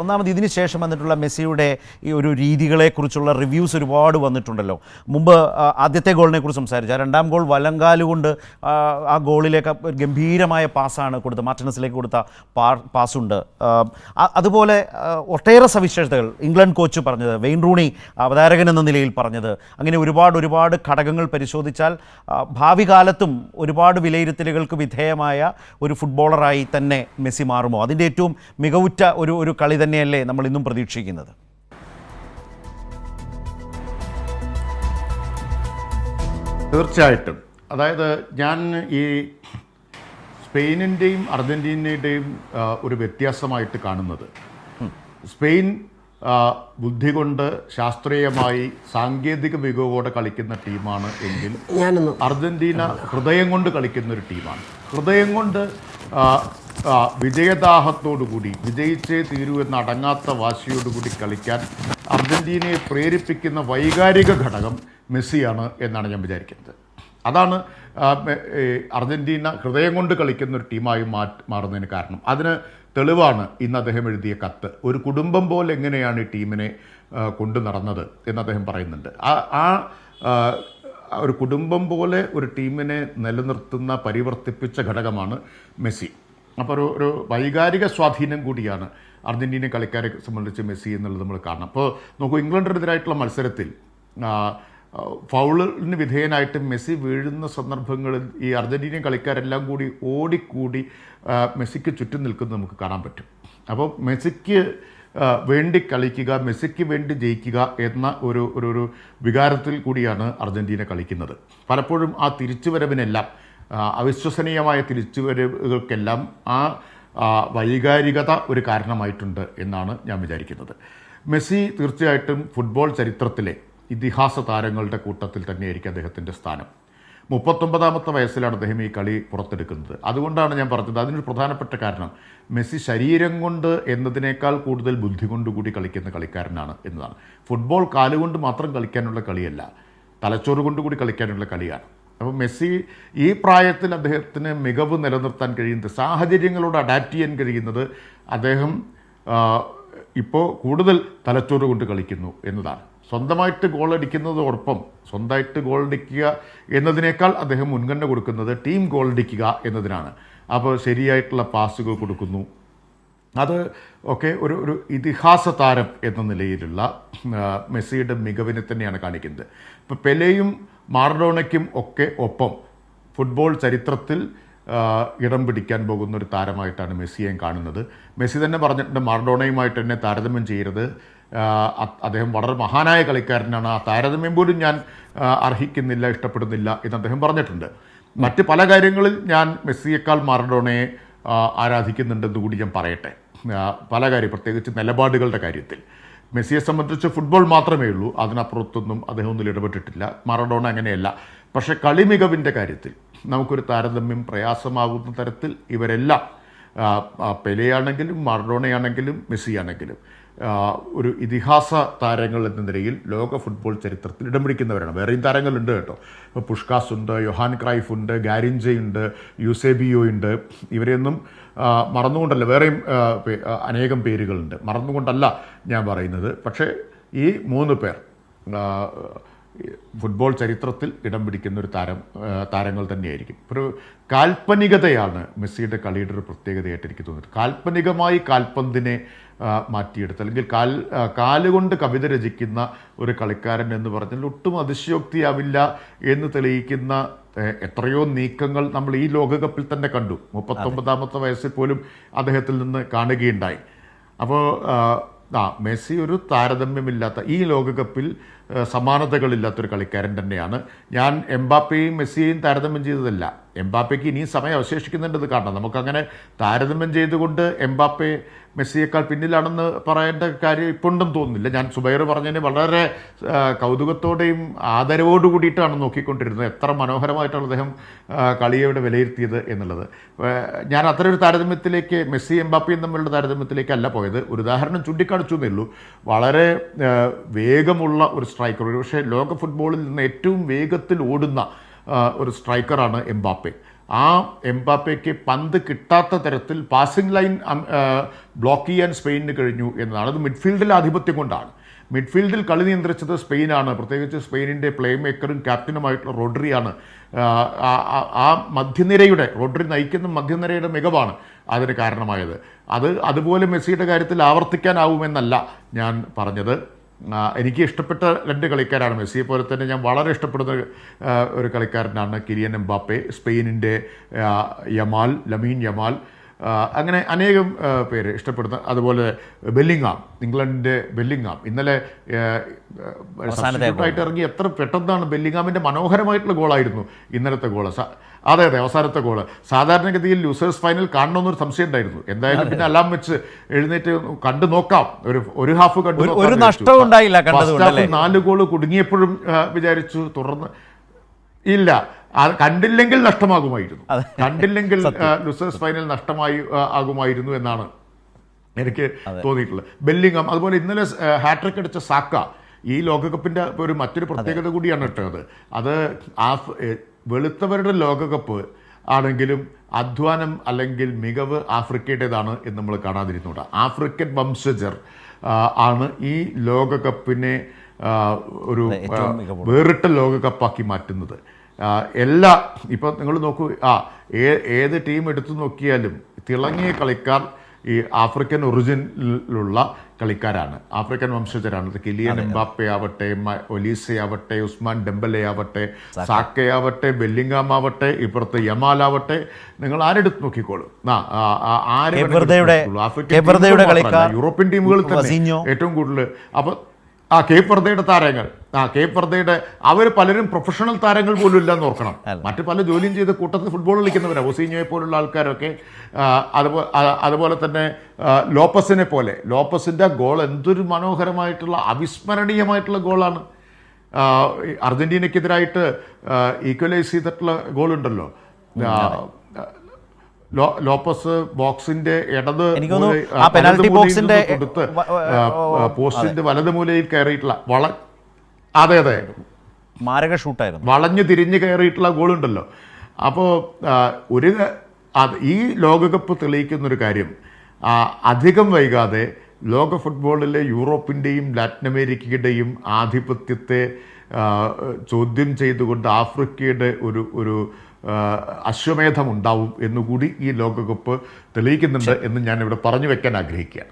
ഒന്നാമത് ഇതിന് ശേഷം വന്നിട്ടുള്ള മെസ്സിയുടെ ഈ ഒരു രീതികളെക്കുറിച്ചുള്ള റിവ്യൂസ് ഒരുപാട് വന്നിട്ടുണ്ടല്ലോ. മുമ്പ് ആദ്യത്തെ ഗോളിനെ കുറിച്ച് സംസാരിച്ച രണ്ടാം ഗോൾ വലങ്കാലുകൊണ്ട് ആ ഗോളിലേക്ക് ഗംഭീരമായ പാസ്സാണ് കൊടുത്തത്, മാർട്ടിനസിലേക്ക് കൊടുത്ത പാസ്സുണ്ട്. അതുപോലെ ഒട്ടേറെ സവിശേഷതകൾ ഇംഗ്ലണ്ട് കോച്ച് പറഞ്ഞത്, വെയിൻ റൂണി അവതാരകൻ എന്ന നിലയിൽ പറഞ്ഞത്, അങ്ങനെ ഒരുപാട് ഘടകങ്ങൾ പരിശോധിച്ചാൽ ഭാവി കാലത്തും ഒരുപാട് വിലയിരുത്തലുകൾക്ക് വിധേയമായ ഒരു ഫുട്ബോളറായി തന്നെ മെസ്സി മാറുമോ? അതിൻ്റെ ഏറ്റവും മികവുറ്റ ഒരു കളി തന്നെയല്ലേ നമ്മൾ ഇന്നും പ്രതീക്ഷിക്കുന്നത്? തീർച്ചയായിട്ടും. അതായത് ഞാൻ ഈ സ്പെയിനിൻ്റെയും അർജൻറ്റീനയുടെയും ഒരു വ്യത്യാസമായിട്ട് കാണുന്നത്, സ്പെയിൻ ബുദ്ധി കൊണ്ട് ശാസ്ത്രീയമായി സാങ്കേതിക മികവോടെ കളിക്കുന്ന ടീമാണ് എങ്കിൽ അർജൻറ്റീന ഹൃദയം കൊണ്ട് കളിക്കുന്ന ഒരു ടീമാണ്. ഹൃദയം കൊണ്ട് വിജയദാഹത്തോടുകൂടി വിജയിച്ചേ തീരൂ എന്ന അടങ്ങാത്ത വാശിയോടുകൂടി കളിക്കാൻ അർജൻറ്റീനയെ പ്രേരിപ്പിക്കുന്ന വൈകാരിക ഘടകം മെസ്സിയാണ് എന്നാണ് ഞാൻ വിചാരിക്കുന്നത്. അതാണ് അർജൻറ്റീന ഹൃദയം കൊണ്ട് കളിക്കുന്ന ഒരു ടീമായി മാറുന്നതിന് കാരണം. അതിന് തെളിവാണ് ഇന്ന് അദ്ദേഹം എഴുതിയ കത്ത്. ഒരു കുടുംബം പോലെ എങ്ങനെയാണ് ഈ ടീമിനെ കൊണ്ടു നടന്നത് എന്ന് അദ്ദേഹം പറയുന്നുണ്ട്. ഒരു കുടുംബം പോലെ ഒരു ടീമിനെ നിലനിർത്തുന്ന പരിവർത്തിപ്പിച്ച ഘടകമാണ് മെസ്സി. അപ്പോൾ ഒരു വൈകാരിക സ്വാധീനം കൂടിയാണ് അർജൻറ്റീന കളിക്കാരെ സംബന്ധിച്ച് മെസ്സി എന്നുള്ളത് നമ്മൾ കാണണം. അപ്പോൾ നോക്കൂ, ഇംഗ്ലണ്ടിനെതിരായിട്ടുള്ള മത്സരത്തിൽ ഫൗളിന് വിധേയനായിട്ട് മെസ്സി വീഴുന്ന സന്ദർഭങ്ങളിൽ ഈ അർജൻറ്റീനിയൻ കളിക്കാരെല്ലാം കൂടി ഓടിക്കൂടി മെസ്സിക്ക് ചുറ്റും നിൽക്കുന്നത് നമുക്ക് കാണാൻ പറ്റും. അപ്പോൾ മെസ്സിക്ക് വേണ്ടി കളിക്കുക, മെസ്സിക്ക് വേണ്ടി ജയിക്കുക എന്ന ഒരു വികാരത്തിൽ കൂടിയാണ് അർജൻറ്റീന കളിക്കുന്നത്. പലപ്പോഴും ആ തിരിച്ചുവരവിനെല്ലാം, അവിശ്വസനീയമായ തിരിച്ചുവരവുകൾക്കെല്ലാം ആ വൈകാരികത ഒരു കാരണമായിട്ടുണ്ട് എന്നാണ് ഞാൻ വിചാരിക്കുന്നത്. മെസ്സി തീർച്ചയായിട്ടും ഫുട്ബോൾ ചരിത്രത്തിലെ ഇതിഹാസ താരങ്ങളുടെ കൂട്ടത്തിൽ തന്നെയായിരിക്കും അദ്ദേഹത്തിൻ്റെ സ്ഥാനം. 39ാമത്തെ വയസ്സിലാണ് അദ്ദേഹം ഈ കളി പുറത്തെടുക്കുന്നത്. അതുകൊണ്ടാണ് ഞാൻ പറഞ്ഞത്, അതിനൊരു പ്രധാനപ്പെട്ട കാരണം മെസ്സി ശരീരം കൊണ്ട് എന്നതിനേക്കാൾ കൂടുതൽ ബുദ്ധി കൊണ്ടുകൂടി കളിക്കുന്ന കളിക്കാരനാണ് എന്നതാണ്. ഫുട്ബോൾ കാലുകൊണ്ട് മാത്രം കളിക്കാനുള്ള കളിയല്ല, തലച്ചോറ് കൊണ്ടുകൂടി കളിക്കാനുള്ള കളിയാണ്. അപ്പോൾ മെസ്സി ഈ പ്രായത്തിൽ അദ്ദേഹത്തിന് മികവ് നിലനിർത്താൻ കഴിയുന്നത്, സാഹചര്യങ്ങളോട് അഡാപ്റ്റ് ചെയ്യാൻ കഴിയുന്നത് അദ്ദേഹം ഇപ്പോൾ കൂടുതൽ തലച്ചോറ് കൊണ്ട് കളിക്കുന്നു എന്നതാണ്. സ്വന്തമായിട്ട് ഗോളടിക്കുന്നതോടൊപ്പം സ്വന്തമായിട്ട് ഗോളടിക്കുക എന്നതിനേക്കാൾ അദ്ദേഹം മുൻഗണന കൊടുക്കുന്നത് ടീം ഗോളടിക്കുക എന്നതിനാണ്. അപ്പോൾ ശരിയായിട്ടുള്ള പാസുകൾ കൊടുക്കുന്നു. അത് ഒക്കെ ഒരു ഇതിഹാസ താരം എന്ന നിലയിലുള്ള മെസ്സിയുടെ മികവിനെ തന്നെയാണ് കാണിക്കുന്നത്. ഇപ്പോൾ പെലെയും മാറഡോണയ്ക്കും ഒക്കെ ഒപ്പം ഫുട്ബോൾ ചരിത്രത്തിൽ ഇടം പിടിക്കാൻ പോകുന്ന ഒരു താരമായിട്ടാണ് മെസ്സിയെ കാണുന്നത്. മെസ്സി തന്നെ പറഞ്ഞിട്ടുണ്ട്, മാറഡോണയുമായിട്ട് എന്നെ താരതമ്യം ചെയ്യരുത്, അദ്ദേഹം വളരെ മഹാനായ കളിക്കാരനാണ്, ആ താരതമ്യം പോലും ഞാൻ അർഹിക്കുന്നില്ല, ഇഷ്ടപ്പെടുന്നില്ല എന്ന് അദ്ദേഹം പറഞ്ഞിട്ടുണ്ട്. മറ്റ് പല കാര്യങ്ങളിൽ ഞാൻ മെസ്സിയേക്കാൾ മാറഡോണയെ ആരാധിക്കുന്നുണ്ടെന്ന് കൂടി ഞാൻ പറയട്ടെ. പല കാര്യം, പ്രത്യേകിച്ച് നിലപാടുകളുടെ കാര്യത്തിൽ. മെസ്സിയെ സംബന്ധിച്ച് ഫുട്ബോൾ മാത്രമേ ഉള്ളൂ, അതിനപ്പുറത്തൊന്നും അദ്ദേഹം ഒന്നും ഇടപെട്ടിട്ടില്ല. മാറഡോണ അങ്ങനെയല്ല. പക്ഷേ കളി മികവിൻ്റെ കാര്യത്തിൽ നമുക്കൊരു താരതമ്യം പ്രയാസമാകുന്ന തരത്തിൽ ഇവരെല്ലാം, പെലെയാണെങ്കിലും മാറഡോണയാണെങ്കിലും മെസ്സിയാണെങ്കിലും, ഒരു ഇതിഹാസ താരങ്ങൾ എന്ന നിലയിൽ ലോക ഫുട്ബോൾ ചരിത്രത്തിൽ ഇടം പിടിക്കുന്നവരാണ്. വേറെയും താരങ്ങളുണ്ട് കേട്ടോ. ഇപ്പോൾ പുഷ്കാസ് ഉണ്ട്, യോഹാൻ ക്രൈഫ് ഉണ്ട്, ഗാരിഞ്ചെ ഉണ്ട്, യൂസേബിയോ ഉണ്ട്. ഇവരെയൊന്നും മറന്നുകൊണ്ടല്ല, വേറെയും അനേകം പേരുകളുണ്ട്, മറന്നുകൊണ്ടല്ല ഞാൻ പറയുന്നത്. പക്ഷേ ഈ 3 പേർ ഫുട്ബോൾ ചരിത്രത്തിൽ ഇടം പിടിക്കുന്ന ഒരു താരങ്ങൾ തന്നെയായിരിക്കും. ഒരു കാൽപ്പനികതയാണ് മെസ്സിയുടെ കളിയുടെ ഒരു പ്രത്യേകതയായിട്ട് എനിക്ക് തോന്നുന്നത്. കാൽപ്പനികമായി കാൽപന്തിനെ മാറ്റിയെടുത്ത്, അല്ലെങ്കിൽ കാലുകൊണ്ട് കവിത രചിക്കുന്ന ഒരു കളിക്കാരൻ എന്ന് പറഞ്ഞാൽ ഒട്ടും അതിശയോക്തിയാവില്ല എന്ന് തെളിയിക്കുന്ന എത്രയോ നീക്കങ്ങൾ നമ്മൾ ഈ ലോകകപ്പിൽ തന്നെ കണ്ടു. 39ാമത്തെ വയസ്സിൽ പോലും അദ്ദേഹത്തിൽ നിന്ന് കാണുകയുണ്ടായി. അപ്പോൾ മെസ്സി ഒരു താരതമ്യമില്ലാത്ത, ഈ ലോകകപ്പിൽ സമാനതകളില്ലാത്തൊരു കളിക്കാരൻ തന്നെയാണ്. ഞാൻ എംബാപ്പയെയും മെസ്സിയെയും താരതമ്യം ചെയ്തതല്ല. എംബാപ്പയ്ക്ക് ഇനിയും സമയം അവശേഷിക്കുന്നുണ്ടെന്ന് കാണണം. നമുക്കങ്ങനെ താരതമ്യം ചെയ്തുകൊണ്ട് എംബാപ്പെ മെസ്സിയേക്കാൾ പിന്നിലാണെന്ന് പറയേണ്ട കാര്യം ഇപ്പോഴും തോന്നുന്നില്ല. ഞാൻ സുബൈർ പറഞ്ഞതിന് വളരെ കൗതുകത്തോടെയും ആദരവോടു കൂടിയിട്ടാണ് നോക്കിക്കൊണ്ടിരുന്നത്. എത്ര മനോഹരമായിട്ടാണ് അദ്ദേഹം കളിയെ ഇവിടെ വിലയിരുത്തിയത് എന്നുള്ളത്. ഞാൻ അത്തരൊരു താരതമ്യത്തിലേക്ക്, മെസ്സി എംബാപ്പയും തമ്മിലുള്ള താരതമ്യത്തിലേക്കല്ല പോയത്. ഒരു ഉദാഹരണം ചൂണ്ടിക്കാണിച്ചു എന്നേ ഉള്ളൂ. വളരെ വേഗമുള്ള ഒരു സ്ട്രൈക്കർ, ഒരു പക്ഷേ ലോക ഫുട്ബോളിൽ നിന്ന് ഏറ്റവും വേഗത്തിൽ ഓടുന്ന ഒരു സ്ട്രൈക്കറാണ് എംബാപ്പെ. ആ എംബാപ്പയ്ക്ക് പന്ത് കിട്ടാത്ത തരത്തിൽ പാസിംഗ് ലൈൻ ബ്ലോക്ക് ചെയ്യാൻ സ്പെയിനിന് കഴിഞ്ഞു എന്നതാണ്. അത് മിഡ്ഫീൽഡിലെ ആധിപത്യം കൊണ്ടാണ്. മിഡ്ഫീൽഡിൽ കളി നിയന്ത്രിച്ചത് സ്പെയിനാണ്. പ്രത്യേകിച്ച് സ്പെയിനിൻ്റെ പ്ലേ മേക്കറും ക്യാപ്റ്റനുമായിട്ടുള്ള റോഡ്രിയാണ്. ആ മധ്യനിരയുടെ റോഡ്രി നയിക്കുന്ന മധ്യനിരയുടെ മികവാണ് അതിന് കാരണമായത്. അതുപോലെ മെസ്സിയുടെ കാര്യത്തിൽ ആവർത്തിക്കാനാവുമെന്നല്ല ഞാൻ പറഞ്ഞത്. എനിക്ക് ഇഷ്ടപ്പെട്ട രണ്ട് കളിക്കാരാണ്. മെസ്സിയെ പോലെ തന്നെ ഞാൻ വളരെ ഇഷ്ടപ്പെടുന്ന ഒരു കളിക്കാരനാണ് കിലിയൻ എംബാപ്പെ. സ്പെയിനിൻ്റെ ലമീൻ യമാൽ, അങ്ങനെ അനേകം പേര് ഇഷ്ടപ്പെടുന്ന. അതുപോലെ ബെല്ലിങ്ങാം, ഇംഗ്ലണ്ടിൻ്റെ ബെല്ലിങ്ങാം ഇന്നലെ സബ്സ്റ്റിറ്റ്യൂട്ടായിട്ട് ഇറങ്ങി. എത്ര പെട്ടെന്നാണ് ബെല്ലിങ്ങാമിൻ്റെ മനോഹരമായിട്ടുള്ള ഗോളായിരുന്നു ഇന്നലത്തെ ഗോള്. അതെ അവസാനത്തെ ഗോള്. സാധാരണഗതിയിൽ ലൂസേഴ്സ് ഫൈനൽ കാണണമെന്നൊരു സംശയം ഉണ്ടായിരുന്നു. എന്തായാലും പിന്നെ അലാം വെച്ച് എഴുന്നേറ്റ് കണ്ടു നോക്കാം. ഒരു ഹാഫ് കണ്ടു, ഒരു നഷ്ടവും ഉണ്ടായില്ല. 4 ഗോള് കുടുങ്ങിയപ്പോഴും വിചാരിച്ചു തുടർന്ന് ഇല്ല, കണ്ടില്ലെങ്കിൽ നഷ്ടമാകുമായിരുന്നു. കണ്ടില്ലെങ്കിൽ ലൂസേഴ്സ് ഫൈനൽ ആകുമായിരുന്നു എന്നാണ് എനിക്ക് തോന്നിയിട്ടുള്ളത്. ബെല്ലിങ്ങാം, അതുപോലെ ഇന്നലെ ഹാട്രിക് അടിച്ച സാക്ക ഈ ലോകകപ്പിൻ്റെ മറ്റൊരു പ്രത്യേകത കൂടിയാണ് ഇട്ടത്. അത് വെളുത്തവരുടെ ലോകകപ്പ് ആണെങ്കിലും അധ്വാനം അല്ലെങ്കിൽ മികവ് ആഫ്രിക്കയുടേതാണ് എന്ന് നമ്മൾ കാണാതിരുന്നുകൂടാ. ആഫ്രിക്കൻ വംശജർ ആണ് ഈ ലോകകപ്പിനെ ഒരു വേറിട്ട ലോകകപ്പാക്കി മാറ്റുന്നത്. ഇപ്പം നിങ്ങൾ നോക്കൂ, ഏത് ടീം എടുത്തു നോക്കിയാലും തിളങ്ങിയ കളിക്കാർ ഈ ആഫ്രിക്കൻ ഒറിജിനിലുള്ള കളിക്കാരാണ്, ആഫ്രിക്കൻ വംശജരാണ്. കിലിയൻ എംബാപ്പെ ആവട്ടെ, ഒലീസെ ആവട്ടെ, ഉസ്മാൻ ഡെമ്പലെ ആവട്ടെ, സാക്കയാവട്ടെ, ബെല്ലിംഗാം ആവട്ടെ, ഇപ്പുറത്ത് യമാലാവട്ടെ, നിങ്ങൾ ആരെടുത്ത് നോക്കിക്കോളൂ. യൂറോപ്യൻ ടീമുകളിൽ തന്നെ ഏറ്റവും കൂടുതൽ. അപ്പം കേപ്പ് വെർദയുടെ താരങ്ങൾ, കേപ്പ് വെർദയുടെ അവർ പലരും പ്രൊഫഷണൽ താരങ്ങൾ പോലും ഇല്ലെന്ന് ഓർക്കണം. മറ്റു പല ജോലിയും ചെയ്ത് കൂട്ടത്തിൽ ഫുട്ബോൾ കളിക്കുന്നവരാണ്. ഒസീഞ്ഞോയെ പോലുള്ള ആൾക്കാരൊക്കെ. അതുപോലെ തന്നെ ലോപ്പസിൻ്റെ ഗോൾ എന്തൊരു മനോഹരമായിട്ടുള്ള അവിസ്മരണീയമായിട്ടുള്ള ഗോളാണ്. അർജന്റീനയ്ക്കെതിരായിട്ട് ഈക്വലൈസ് ചെയ്തിട്ടുള്ള ഗോളുണ്ടല്ലോ. ലോപ്പസ് ബോക്സിന്റെ കൊടുത്ത് പോസ്റ്റിന്റെ വലത് മൂലയിൽ കയറിയിട്ടുള്ള അതെ മാരക ഷൂട്ടായിരുന്നു, വളഞ്ഞു തിരിഞ്ഞ് കയറിയിട്ടുള്ള ഗോളുണ്ടല്ലോ. അപ്പോൾ ഈ ലോകകപ്പ് തെളിയിക്കുന്നൊരു കാര്യം, അധികം വൈകാതെ ലോക ഫുട്ബോളിലെ യൂറോപ്പിൻ്റെയും ലാറ്റിൻ അമേരിക്കയുടെയും ആധിപത്യത്തെ ചോദ്യം ചെയ്തുകൊണ്ട് ആഫ്രിക്കയുടെ ഒരു അശ്വമേധം ഉണ്ടാവും എന്നുകൂടി ഈ ലോകകപ്പ് തെളിയിക്കുന്നുണ്ട് എന്ന് ഞാനിവിടെ പറഞ്ഞു വെക്കാൻ ആഗ്രഹിക്കുകയാണ്.